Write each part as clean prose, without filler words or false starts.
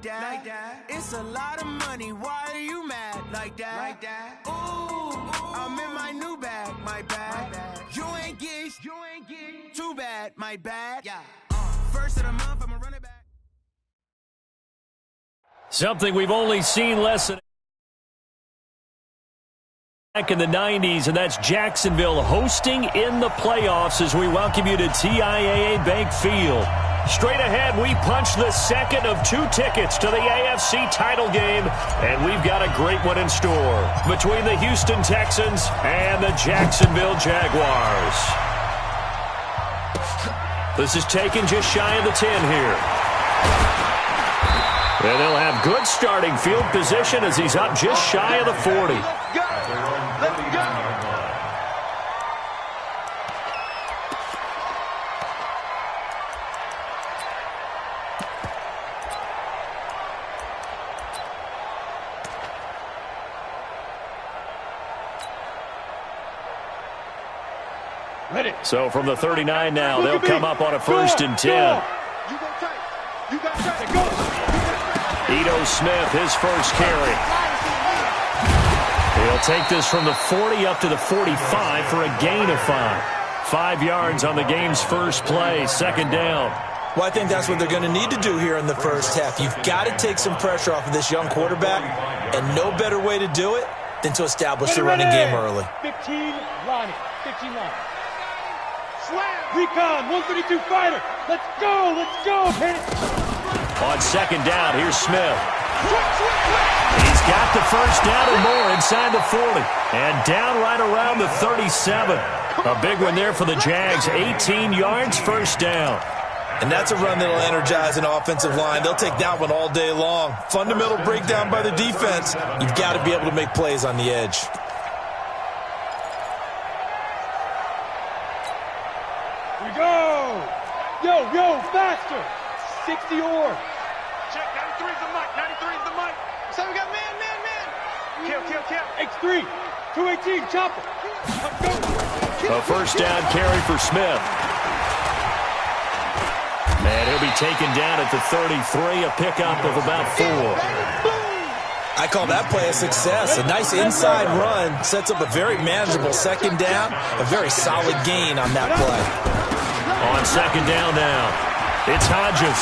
like that. It's a lot of money. Why are you mad like that? Ooh, I'm in my new bag, my bad. You ain't get too bad, my bad. Yeah. First of the month, I'ma run it back. Something we've only seen less than back in the 90s, and that's Jacksonville hosting in the playoffs as we welcome you to TIAA Bank Field. Straight ahead, we punch the second of 2 tickets to the AFC title game, and we've got a great one in store between the Houston Texans and the Jacksonville Jaguars. This is taken just shy of the 10 here. And they'll have good starting field position as he's up just shy of the 40. Let's go! So from the 39 now, they'll come up on a 1st and 10. Ito Smith, his first carry. He'll take this from the 40 up to the 45 for a gain of 5. 5 yards on the game's first play, 2nd down. Well, I think that's what they're going to need to do here in the first half. You've got to take some pressure off of this young quarterback, and no better way to do it than to establish the running game early. 15 line. Recon, 132 fighter. Let's go. Hit it. On 2nd down, here's Smith. He's got the first down and more inside the 40. And down right around the 37. A big one there for the Jags. 18 yards, 1st down. And that's a run that'll energize an offensive line. They'll take that one all day long. Fundamental breakdown by the defense. You've got to be able to make plays on the edge. We go. Yo, faster. 60 or. Check, 93's the mic. So we got man. Kill. X3, 218, chopper. A 1st down carry for Smith. And he'll be taken down at the 33, a pickup of about 4. I call that play a success. A nice inside run sets up a very manageable 2nd down, a very solid gain on that play. On 2nd down now, it's Hodges.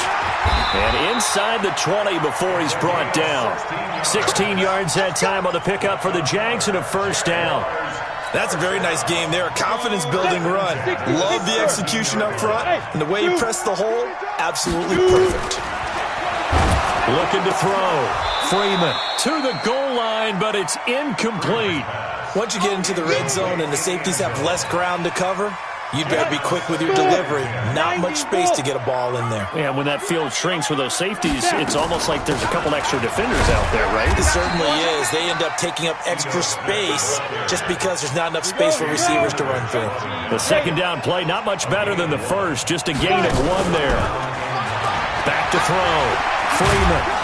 And inside the 20 before he's brought down. 16 yards that time on the pickup for the Jags and a 1st down. That's a very nice game there. A confidence-building run. Love the execution up front. And the way he pressed the hole, absolutely perfect. Looking to throw. Freeman to the goal line, but it's incomplete. Once you get into the red zone and the safeties have less ground to cover, you'd better be quick with your delivery. Not much space to get a ball in there. Yeah, when that field shrinks with those safeties, it's almost like there's a couple extra defenders out there, right? It certainly is. They end up taking up extra space just because there's not enough space for receivers to run through. The 2nd down play, not much better than the first. Just a gain of 1 there. Back to throw. Freeman.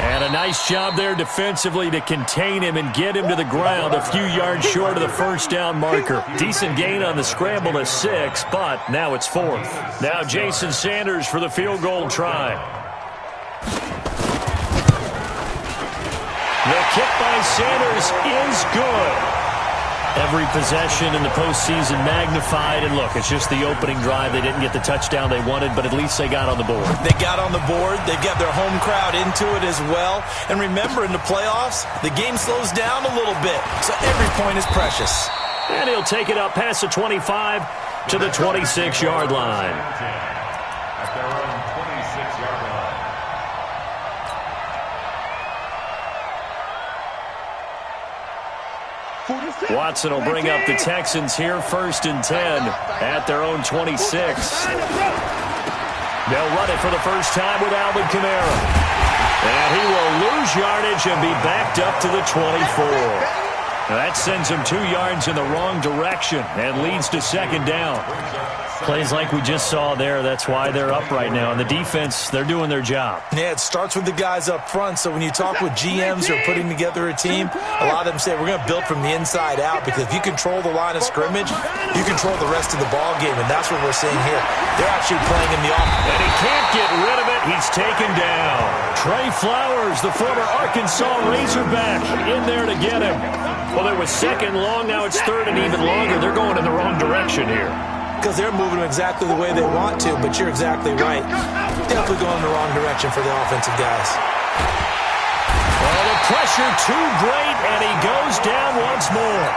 And a nice job there defensively to contain him and get him to the ground a few yards short of the 1st down marker. Decent gain on the scramble to 6, but now it's 4th. Now Jason Sanders for the field goal try. The kick by Sanders is good. Every possession in the postseason magnified. And look, it's just the opening drive. They didn't get the touchdown they wanted, but at least they got on the board. They got on the board. They got their home crowd into it as well. And remember, in the playoffs, the game slows down a little bit. So every point is precious. And he'll take it up past the 25 to the 26-yard line. Watson will bring up the Texans here, 1st and 10 at their own 26. They'll run it for the first time with Alvin Kamara. And he will lose yardage and be backed up to the 24. That sends him 2 yards in the wrong direction and leads to second down. Plays like we just saw there. That's why they're up right now. And the defense, they're doing their job. Yeah, it starts with the guys up front. So when you talk with GMs who are putting together a team, a lot of them say we're going to build from the inside out, because if you control the line of scrimmage, you control the rest of the ball game, and that's what we're seeing here. They're actually playing in the offense. And he can't get rid of it. He's taken down. Trey Flowers, the former Arkansas Razorback, in there to get him. Well, it was second long. Now it's third and even longer. They're going in the wrong direction here. Because they're moving exactly the way they want to, but you're exactly right. Definitely going in the wrong direction for the offensive guys. Well, the pressure too great, and he goes down once more.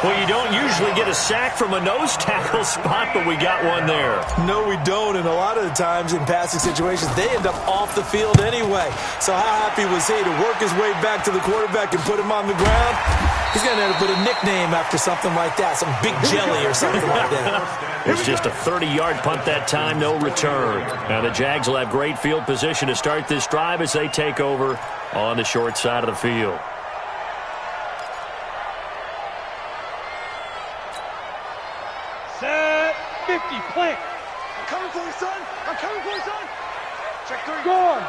Well, you don't usually get a sack from a nose tackle spot, but we got one there. No, we don't, and a lot of the times in passing situations, they end up off the field anyway. So how happy was he to work his way back to the quarterback and put him on the ground? He's going to end up with a nickname after something like that, some Big Jelly or something like that. It's just a 30-yard punt that time, no return. Now the Jags will have great field position to start this drive as they take over on the short side of the field. Set 50, plant. I'm coming for you, son. I'm coming for you, son. Check 3. Go.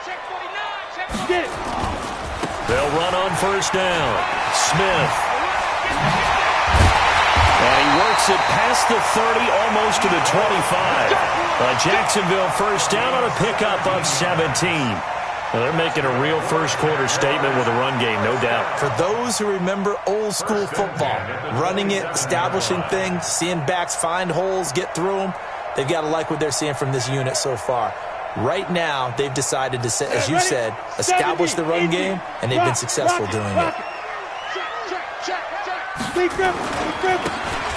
Check 49. Check 49. Get it. They'll run on first down. Smith. And he works it past the 30, almost to the 25. Jacksonville first down on a pickup of 17. Well, they're making a real first-quarter statement with a run game, no doubt. For those who remember old-school football, running it, establishing things, seeing backs find holes, get through them, they've got to like what they're seeing from this unit so far. Right now, they've decided to, as you said, establish the run game, and they've been successful doing it.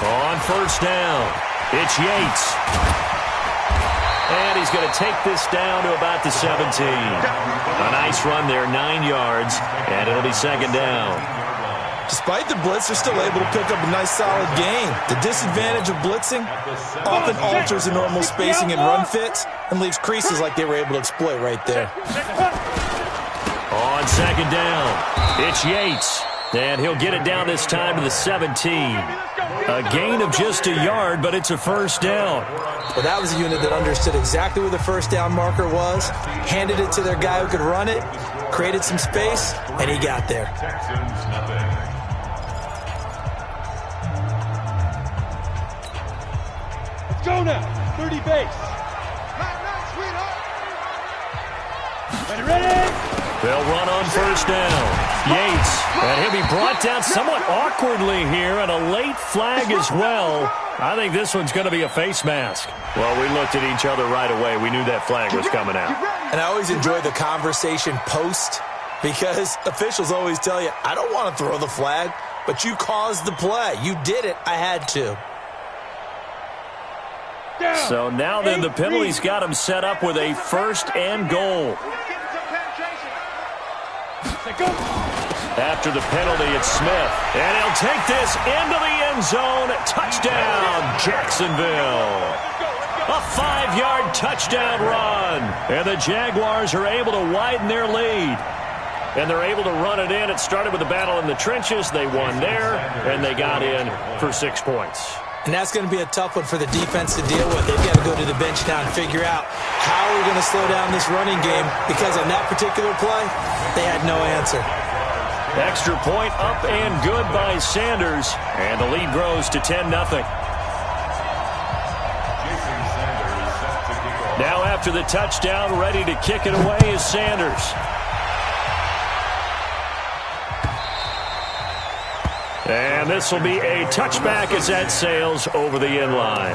On first down, it's Yates. And he's going to take this down to about the 17. A nice run there, 9 yards, and it'll be second down. Despite the blitz, they're still able to pick up a nice solid gain. The disadvantage of blitzing often alters the normal spacing and run fits and leaves creases like they were able to exploit right there. On second down, it's Yates. And he'll get it down this time to the 17. A gain of just a yard, but it's a first down. Well, that was a unit that understood exactly where the first down marker was, handed it to their guy who could run it, created some space, and he got there. Let's go now. 30 base. Ready? They'll run on first down. Yates, and he'll be brought down somewhat awkwardly here, and a late flag as well. I think this one's going to be a face mask. Well, we looked at each other right away. We knew that flag was coming out. And I always enjoy the conversation post, because officials always tell you, I don't want to throw the flag, but you caused the play. You did it. I had to. So now then the penalty's got him set up with a first and goal. After the penalty, it's Smith. And he'll take this into the end zone. Touchdown, Jacksonville. A 5-yard touchdown run. And the Jaguars are able to widen their lead. And they're able to run it in. It started with a battle in the trenches. They won there, and they got in for 6 points. And that's going to be a tough one for the defense to deal with. They've got to go to the bench now and figure out how we're going to slow down this running game, because on that particular play, they had no answer. Extra point up and good by Sanders, and the lead grows to 10-0. Now after the touchdown, ready to kick it away is Sanders. And this will be a touchback as that sails over the end line.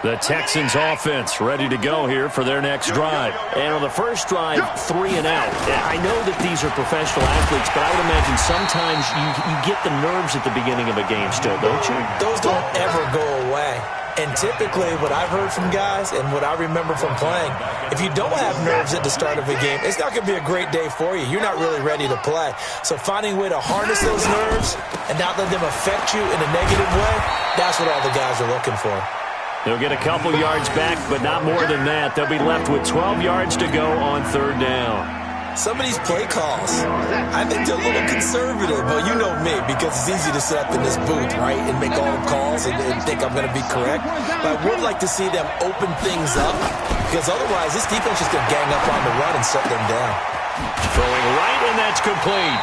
The Texans offense ready to go here for their next drive. And on the first drive, 3 and out. I know that these are professional athletes, but I would imagine sometimes you get the nerves at the beginning of a game still, don't you? Those don't ever go away. And typically what I've heard from guys and what I remember from playing, if you don't have nerves at the start of a game, it's not going to be a great day for you. You're not really ready to play. So finding a way to harness those nerves and not let them affect you in a negative way, that's what all the guys are looking for. They'll get a couple yards back, but not more than that. They'll be left with 12 yards to go on third down. Some of these play calls, I think they're a little conservative. Well, you know me, because it's easy to sit up in this booth, right, and make all the calls and think I'm going to be correct. But I would like to see them open things up, because otherwise this defense is going to gang up on the run and shut them down. Throwing right, and that's complete.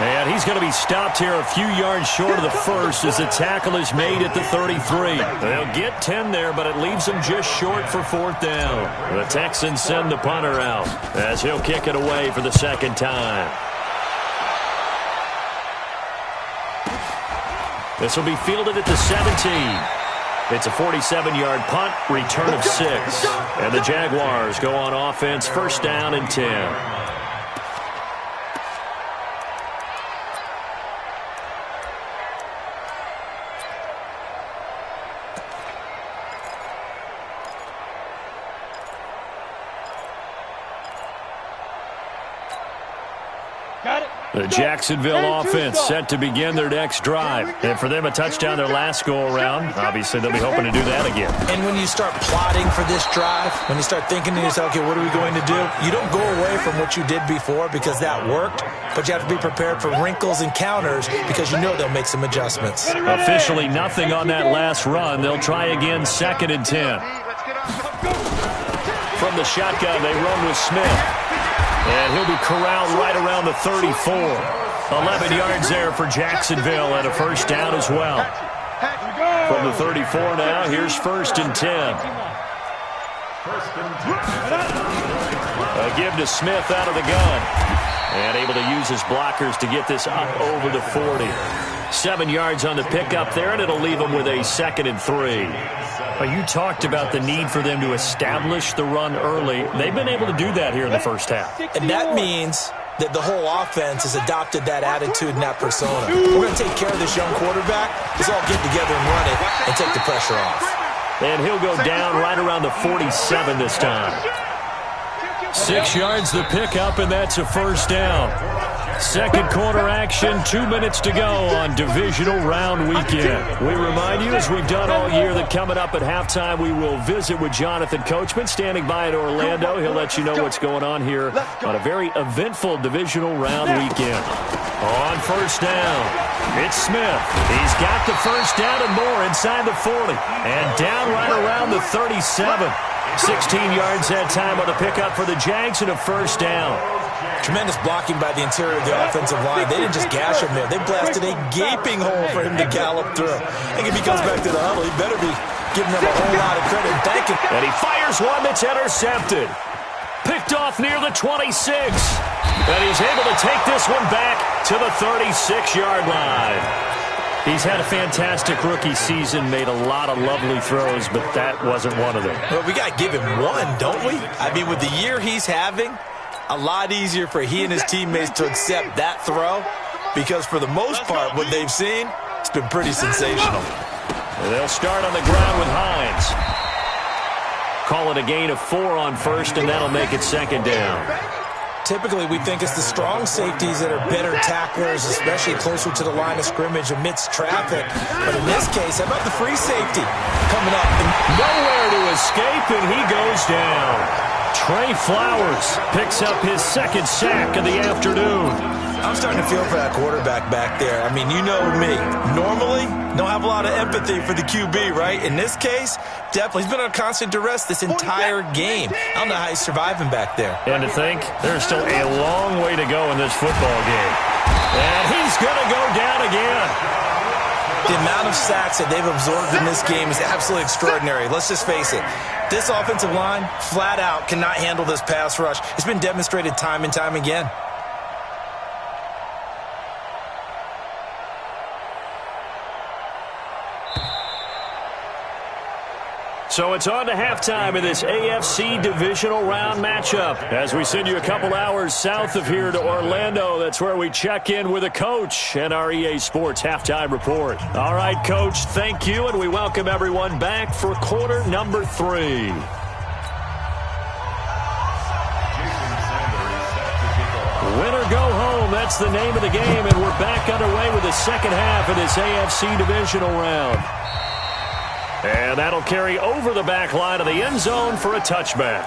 And he's going to be stopped here a few yards short of the first as the tackle is made at the 33. They'll get 10 there, but it leaves them just short for fourth down. The Texans send the punter out as he'll kick it away for the second time. This will be fielded at the 17. It's a 47-yard punt, return of 6. And the Jaguars go on offense, first down and 10. The Jacksonville offense set to begin their next drive. And for them, a touchdown their last go-around. Obviously, they'll be hoping to do that again. And when you start plotting for this drive, when you start thinking to yourself, okay, what are we going to do? You don't go away from what you did before because that worked, but you have to be prepared for wrinkles and counters because you know they'll make some adjustments. Officially nothing on that last run. They'll try again, second and 10. From the shotgun, they run with Smith. And he'll be corralled right around the 34. 11 yards there for Jacksonville and a first down as well. From the 34 now, here's first and 10. A give to Smith out of the gun. And able to use his blockers to get this up over the 40. 7 yards on the pickup there, and it'll leave them with a second and 3. Well, you talked about the need for them to establish the run early. They've been able to do that here in the first half. And that means that the whole offense has adopted that attitude and that persona. We're going to take care of this young quarterback. Let's all get together and run it and take the pressure off. And he'll go down right around the 47 this time. 6 yards the pickup, and that's a first down. Second quarter action, 2 minutes to go on divisional round weekend. We remind you, as we've done all year, that coming up at halftime, we will visit with Jonathan Coachman standing by in Orlando. He'll let you know what's going on here on a very eventful divisional round weekend. On first down, it's Smith. He's got the first down and more inside the 40. And down right around the 37. 16 yards that time on the pickup for the Jags and a first down. Tremendous blocking by the interior of the offensive line. They didn't just gash him there. They blasted a gaping hole for him to gallop through. I think if he comes back to the huddle, he better be giving them a whole lot of credit and thanking. And he fires one that's intercepted. Picked off near the 26. And he's able to take this one back to the 36-yard line. He's had a fantastic rookie season, made a lot of lovely throws, but that wasn't one of them. Well, we got to give him one, don't we? I mean, with the year he's having, a lot easier for he and his teammates to accept that throw because for the most part, what they've seen, it's been pretty sensational. And they'll start on the ground with Hines. Call it a gain of 4 on first, and that'll make it second down. Typically, we think it's the strong safeties that are better tacklers, especially closer to the line of scrimmage amidst traffic. But in this case, how about the free safety coming up? Nowhere to escape, and he goes down. Trey Flowers picks up his second sack of the afternoon. I'm starting to feel for that quarterback back there. I mean, you know me. Normally, don't have a lot of empathy for the QB, right? In this case, definitely. He's been on constant duress this entire game. I don't know how he's surviving back there. And to think, there's still a long way to go in this football game. And he's going to go down again. The amount of sacks that they've absorbed in this game is absolutely extraordinary. Let's just face it. This offensive line, flat out, cannot handle this pass rush. It's been demonstrated time and time again. So it's on to halftime in this AFC divisional round matchup. As we send you a couple hours south of here to Orlando, that's where we check in with a coach and our EA Sports halftime report. All right, Coach, thank you, and we welcome everyone back for quarter number 3. Win or go home, that's the name of the game, and we're back underway with the second half of this AFC divisional round. And that'll carry over the back line of the end zone for a touchback.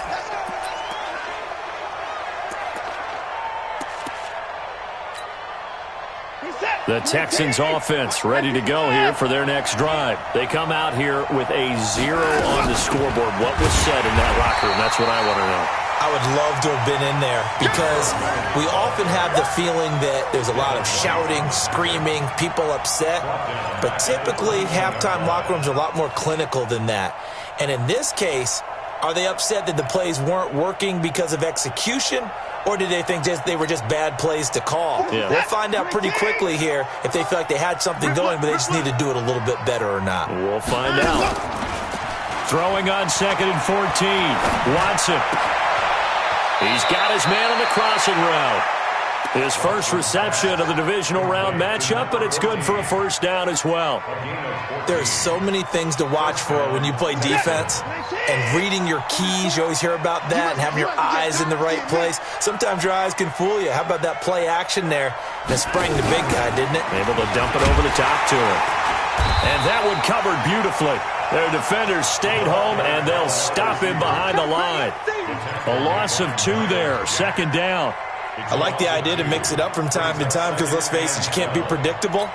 The Texans offense ready to go here for their next drive. They come out here with a 0 on the scoreboard. What was said in that locker room? That's what I want to know. I would love to have been in there because we often have the feeling that there's a lot of shouting, screaming, people upset. But typically, halftime locker rooms are a lot more clinical than that. And in this case, are they upset that the plays weren't working because of execution? Or did they think they were just bad plays to call? Yeah. We'll find out pretty quickly here if they feel like they had something going, but they just need to do it a little bit better or not. We'll find out. Throwing on 2nd and 14. Watson. He's got his man on the crossing route. His first reception of the divisional round matchup, but it's good for a first down as well. There's so many things to watch for when you play defense. And reading your keys, you always hear about that, and having your eyes in the right place. Sometimes your eyes can fool you. How about that play action there? That sprang the big guy, didn't it? Able to dump it over the top to him. And that one covered beautifully. Their defenders stayed home, and they'll stop him behind the line. A loss of 2 there, 2nd down. I like the idea to mix it up from time to time because, let's face it, you can't be predictable.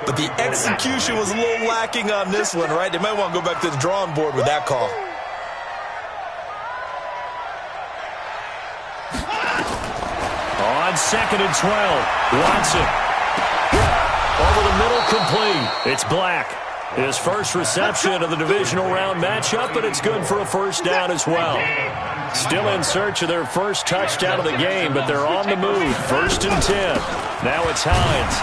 But the execution was a little lacking on this one, right? They might want to go back to the drawing board with that call. On 2nd and 12, Watson. Over the middle, complete. It's Black. His first reception of the divisional round matchup, but it's good for a first down as well. Still in search of their first touchdown of the game, but they're on the move. 1st and 10. Now it's Hines.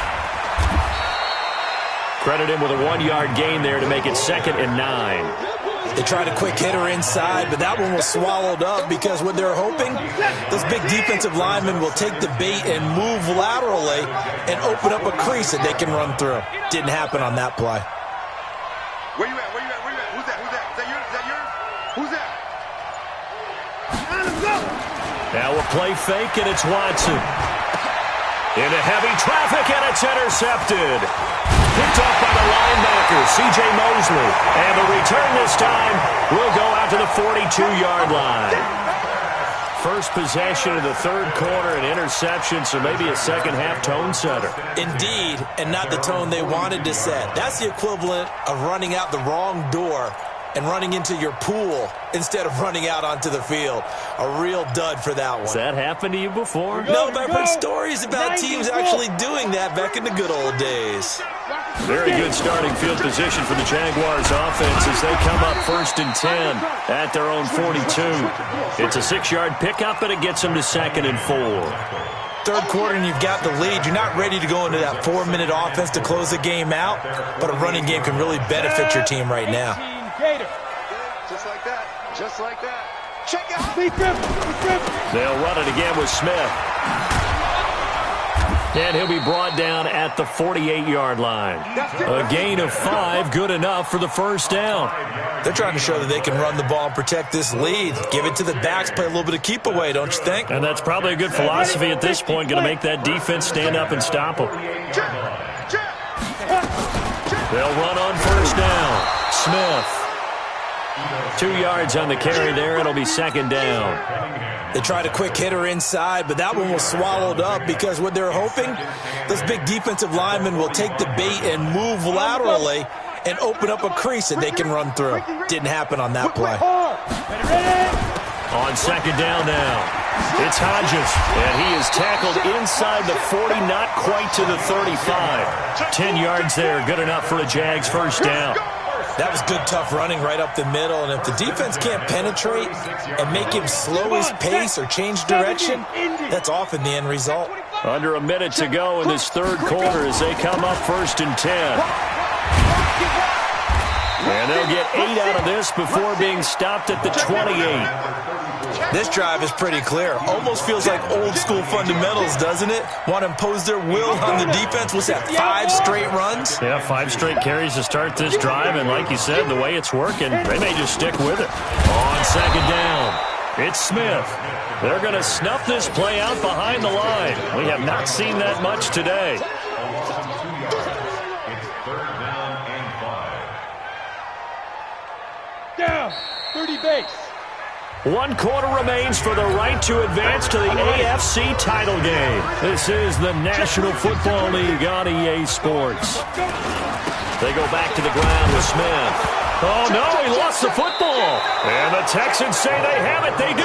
Credit him with a 1-yard gain there to make it 2nd and 9. They tried a quick hitter inside, but that one was swallowed up because what they're hoping, those big defensive linemen will take the bait and move laterally and open up a crease that they can run through. Didn't happen on that play. Where you at? Where you at? Where you at? Who's that? Who's that? Is that yours? Is that yours? Who's that? Now a play fake, and it's Watson. Into heavy traffic, and it's intercepted. Picked off by the linebacker, C.J. Mosley. And the return this time will go out to the 42-yard line. First possession of the 3rd quarter, an interception, so maybe a second-half tone setter. Indeed, and not the tone they wanted to set. That's the equivalent of running out the wrong door and running into your pool instead of running out onto the field. A real dud for that one. Has that happened to you before? No, but I've heard stories about teams actually doing that back in the good old days. Very good starting field position for the Jaguars offense as they come up 1st and 10 at their own 42. It's a 6-yard pickup, and it gets them to 2nd and 4. 3rd quarter and you've got the lead. You're not ready to go into that 4-minute offense to close the game out, but a running game can really benefit your team right now. Just like that. Just like that. Check it out. They'll run it again with Smith. And he'll be brought down at the 48-yard line. A gain of 5, good enough for the first down. They're trying to show that they can run the ball and protect this lead. Give it to the backs, play a little bit of keep away, don't you think? And that's probably a good philosophy at this point, going to make that defense stand up and stop them. They'll run on first down. Smith. 2 yards on the carry there. It'll be 2nd down. They tried a quick hitter inside, but that one was swallowed up because what they're hoping, those big defensive linemen will take the bait and move laterally and open up a crease that they can run through. Didn't happen on that play. On 2nd down now, it's Hodges, and he is tackled inside the 40, not quite to the 35. 10 yards there, good enough for a Jags first down. That was good, tough running right up the middle. And if the defense can't penetrate and make him slow his pace or change direction, that's often the end result. Under a minute to go in this 3rd quarter as they come up 1st and 10. And they'll get 8 out of this before being stopped at the 28. This drive is pretty clear. Almost feels like old school fundamentals, doesn't it? Want to impose their will on the defense. What's that, 5 straight runs? Yeah, 5 straight carries to start this drive. And like you said, the way it's working, they may just stick with it. On second down, it's Smith. They're going to snuff this play out behind the line. We have not seen that much today. Down, 30 base. 1 quarter remains for the right to advance to the AFC title game. This is the National Football League on EA Sports. They go back to the ground with Smith. Oh, no, he lost the football. And the Texans say they have it. They do.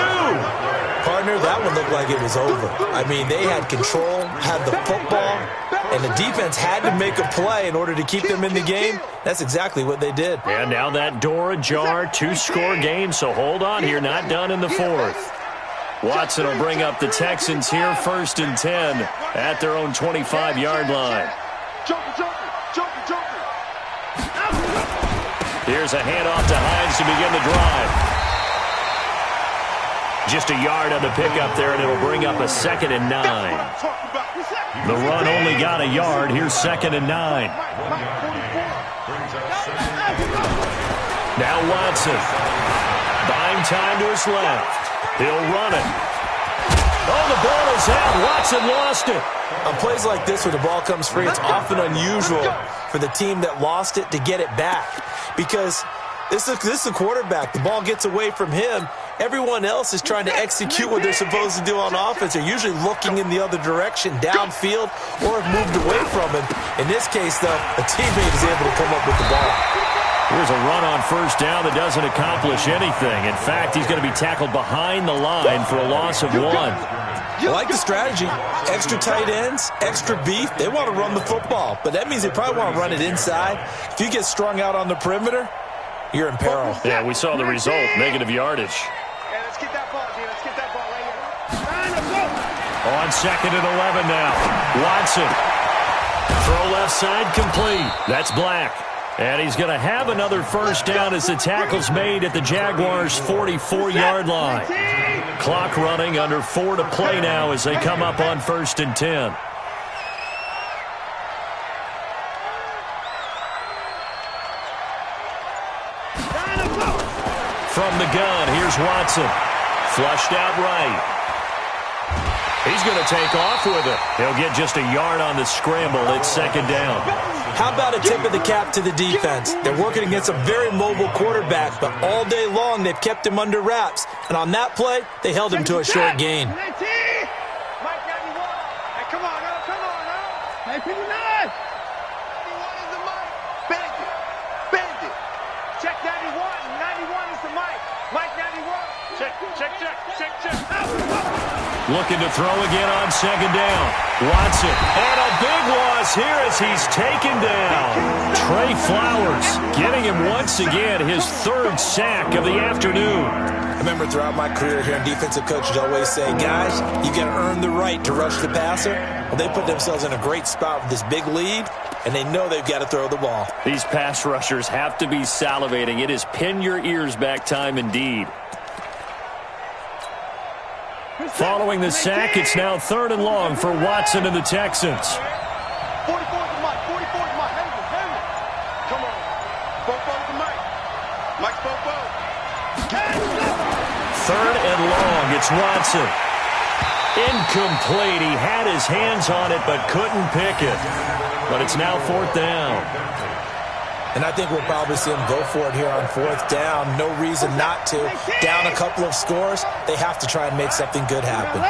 Partner, that one looked like it was over. I mean, they had control, had the football, and the defense had to make a play in order to keep them in the game. That's exactly what they did. And now that door ajar, 2-score game, so hold on here, not done in the 4th. Watson will bring up the Texans here, 1st and 10 at their own 25-yard line. Here's a handoff to Hines to begin the drive. Just a yard on the pickup there, and it'll bring up a 2nd and 9. The run only got a yard. Here's 2nd and 9. Now Watson. Buying time to his left. He'll run it. Oh, the ball is out. Watson lost it. On plays like this where the ball comes free, it's often unusual for the team that lost it to get it back. Because this is a quarterback. The ball gets away from him. Everyone else is trying to execute what they're supposed to do on offense. They're usually looking in the other direction, downfield, or have moved away from him. In this case, though, a teammate is able to come up with the ball. Here's a run on 1st down that doesn't accomplish anything. In fact, he's going to be tackled behind the line for a loss of 1. I like the strategy. Extra tight ends, extra beef. They want to run the football, but that means they probably want to run it inside. If you get strung out on the perimeter, you're in peril. Yeah, we saw the result, negative yardage. Hey, let's get that ball, G. Let's get that ball right here. On 2nd and 11 now. Watson. Throw left side complete. That's Black. And he's going to have another 1st down as the tackle's made at the Jaguars' 44-yard line. Clock running, under 4 to play now as they come up on 1st and 10. From the gun, here's Watson. Flushed out right. He's going to take off with it. He'll get just a yard on the scramble. It's 2nd down. How about a tip of the cap to the defense? They're working against a very mobile quarterback, but all day long they've kept him under wraps. And on that play, they held him to a short gain. Mike 91. Hey, come on, now. Come on, now. Hey, 59. 91 is the Mike. Bend it. Bend it. Check 91. 91 is the Mike. Mike 91. Check. Looking to throw again on 2nd down. Watson. And a big loss here as he's taken down. Trey Flowers getting him once again his 3rd sack of the afternoon. I remember throughout my career hearing defensive coaches always say, guys, you got to earn the right to rush the passer. Well, they put themselves in a great spot with this big lead, and they know they've got to throw the ball. These pass rushers have to be salivating. It is pin your ears back time indeed. Following the sack, it's now 3rd and long for Watson and the Texans. 44 to Mike. 44 to Mike. Hang it. Come on. Bobo to Mike. Mike's Bobo. 3rd and long. It's Watson. Incomplete. He had his hands on it but couldn't pick it. But it's now 4th down. And I think we'll probably see them go for it here on 4th down. No reason not to. Down a couple of scores, they have to try and make something good happen.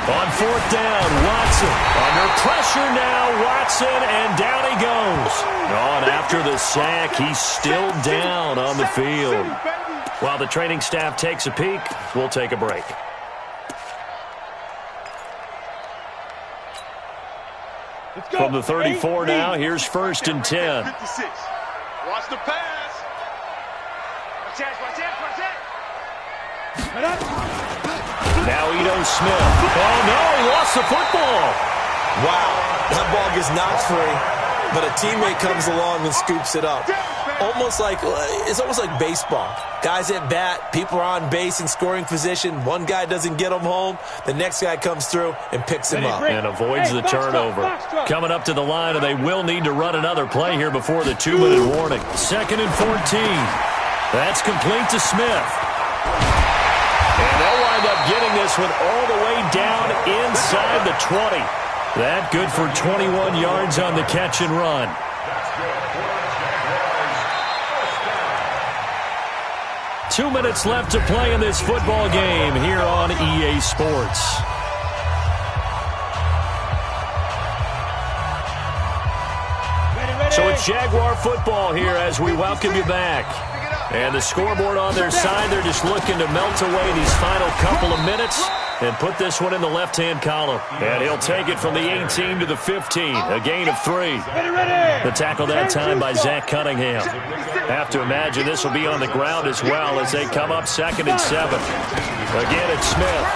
On 4th down, Watson. Under pressure now, Watson, and down he goes. On after the sack, he's still down on the field. While the training staff takes a peek, we'll take a break. From the 34 now, here's 1st and 10. 56. Watch the pass. Watch that. Now Ito Smith. Oh, no, he lost the football. Wow, that ball gets knocked free. but a teammate comes along and scoops it up. It's almost like baseball. Guys at bat, people are on base in scoring position. One guy doesn't get them home. The next guy comes through and picks him up. And avoids the turnover. Coming up to the line, and they will need to run another play here before the 2-minute warning. 2nd and 14. That's complete to Smith. And they'll wind up getting this one all the way down inside the 20. That good for 21 yards on the catch and run. Two minutes left to play in this football game here on EA Sports. So it's Jaguar football here as we welcome you back. And the scoreboard on their side, they're just looking to melt away these final couple of minutes and put this one in the left-hand column. And he'll take it from the 18 to the 15, a gain of 3. The tackle that time by Zach Cunningham. Have to imagine this will be on the ground as well as they come up 2nd and 7. Again, it's Smith.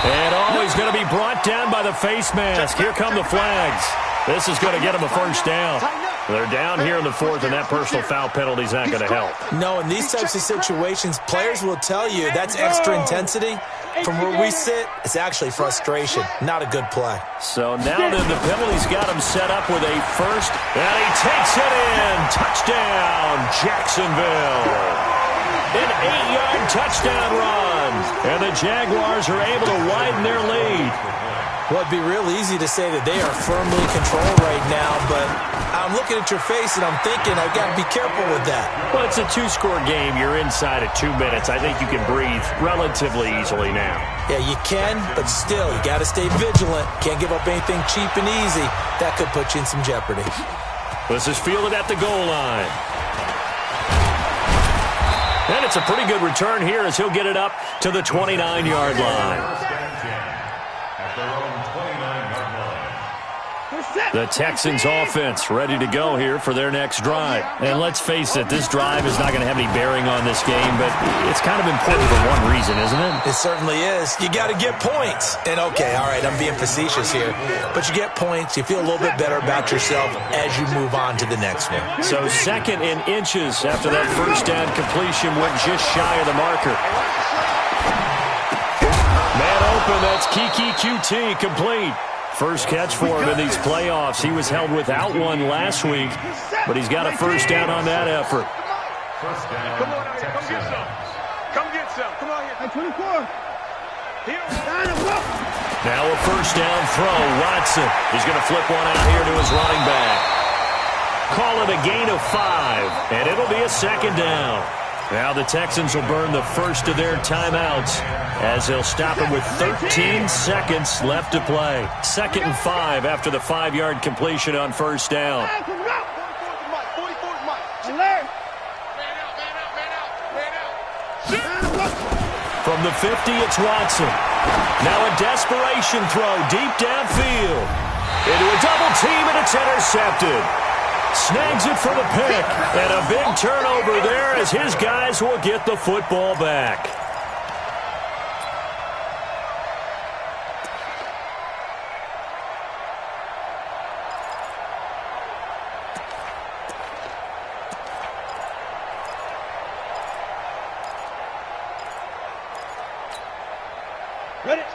And he's going to be brought down by the face mask. Here come the flags. This is going to get him a first down. They're down here in the 4th, and that personal foul penalty is not going to help. No, in these types of situations, players will tell you that's extra intensity. From where we sit, it's actually frustration. Not a good play. So now then the penalty's got him set up with a first, and he takes it in. Touchdown, Jacksonville. An 8-yard touchdown run. And the Jaguars are able to widen their lead. Well, it'd be real easy to say that they are firmly controlled right now, but I'm looking at your face and I'm thinking I've got to be careful with that. Well, it's a 2-score game. You're inside of 2 minutes. I think you can breathe relatively easily now. Yeah, you can, but still, you got to stay vigilant. Can't give up anything cheap and easy. That could put you in some jeopardy. This is fielded at the goal line. And it's a pretty good return here as he'll get it up to the 29-yard line. The Texans offense ready to go here for their next drive. And let's face it, this drive is not going to have any bearing on this game, but it's kind of important for one reason, isn't it? It certainly is. You got to get points. And okay, all right, I'm being facetious here, but you get points, you feel a little bit better about yourself as you move on to the next one. So 2nd in inches after that first down completion went just shy of the marker. Man open, that's Kiki QT complete. First catch for him in these playoffs. He was held without one last week, but he's got a first down on that effort. Come on out here. Come get some. Come get some. Come on here. Hey, 24. Here. Now a first down throw. Watson. He's going to flip one out here to his running back. Call it a gain of 5, and it'll be a 2nd down. Now the Texans will burn the first of their timeouts as they'll stop him with 13 seconds left to play. 2nd and 5 after the 5-yard completion on first down. From the 50, it's Watson. Now a desperation throw deep downfield. Into a double team, and it's intercepted. Snags it for the pick, and a big turnover there as his guys will get the football back.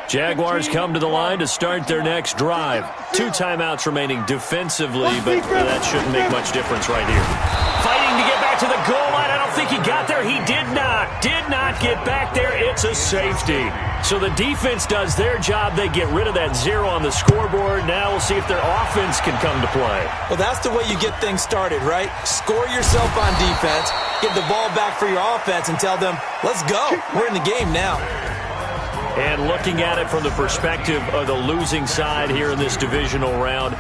Jaguars come to the line to start their next drive. 2 timeouts remaining defensively, but that shouldn't make much difference right here. Fighting to get back to the goal line. I don't think he got there. He did not get back there. It's a safety. So the defense does their job. They get rid of that 0 on the scoreboard. Now we'll see if their offense can come to play. Well, that's the way you get things started, right? Score yourself on defense, get the ball back for your offense, and tell them, let's go. We're in the game now. And looking at it from the perspective of the losing side here in this divisional round,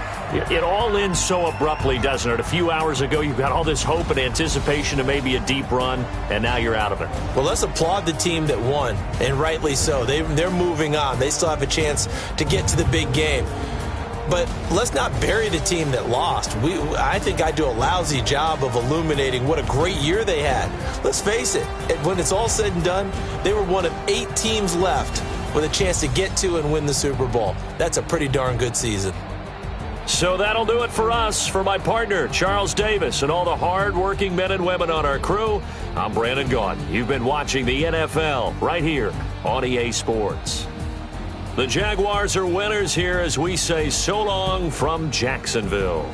it all ends so abruptly, doesn't it? A few hours ago, you got all this hope and anticipation of maybe a deep run, and now you're out of it. Well, let's applaud the team that won, and rightly so. They're moving on. They still have a chance to get to the big game. But let's not bury the team that lost. I think I do a lousy job of illuminating what a great year they had. Let's face it, when it's all said and done, they were one of 8 teams left with a chance to get to and win the Super Bowl. That's a pretty darn good season. So that'll do it for us. For my partner, Charles Davis, and all the hard-working men and women on our crew, I'm Brandon Gaudin. You've been watching the NFL right here on EA Sports. The Jaguars are winners here as we say so long from Jacksonville.